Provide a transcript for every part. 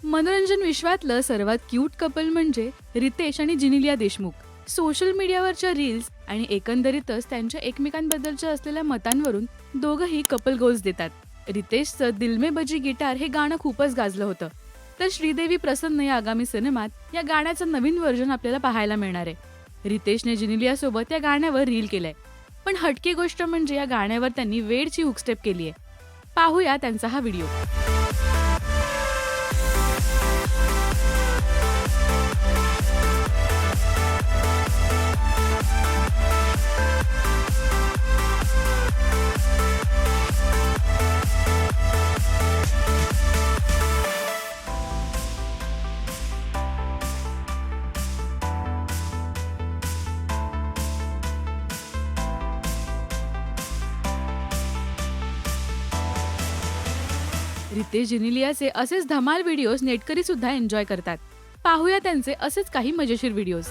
मनोरंजन विश्वातलं सर्वात cute couple म्हणजे रितेश आणि जिनिलिया देशमुख. सोशल मीडियावरच्या रील्स आणि एकंदरीतच त्यांच्या एकमेकांबद्दलच्या असलेल्या मतांवरून दोघंही कपल गोल्स देतात. रितेशचं दिल में बजी गिटार हे गाणं खूपच गाजलं होतं. तर श्रीदेवी प्रसन्न या आगामी सिनेमात या गाण्याचं नवीन व्हर्जन आपल्याला पाहायला मिळणार आहे. रितेशने जिनिलियासोबत या गाण्यावर रील केलंय. पण हटके गोष्ट म्हणजे या गाण्यावर त्यांनी वेडची हुकस्टेप केली आहे. पाहूया त्यांचा हा व्हिडिओ. रितेश जिनिलियाचे असेच धमाल व्हिडिओज नेटकरी सुद्धा एन्जॉय करतात. पाहूया त्यांचे असेच काही मजेशीर व्हिडिओज.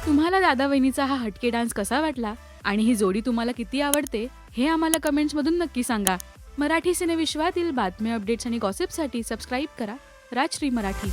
तुम्हाला दादा वहिनीचा हा हटके डान्स कसा वाटला आणि ही जोडी तुम्हाला किती आवडते हे आम्हाला कमेंट्समधून नक्की सांगा. मराठी सिनेविश्वातील बातम्या, अपडेट्स आणि गॉसिपसाठी सबस्क्राईब करा राजश्री मराठी.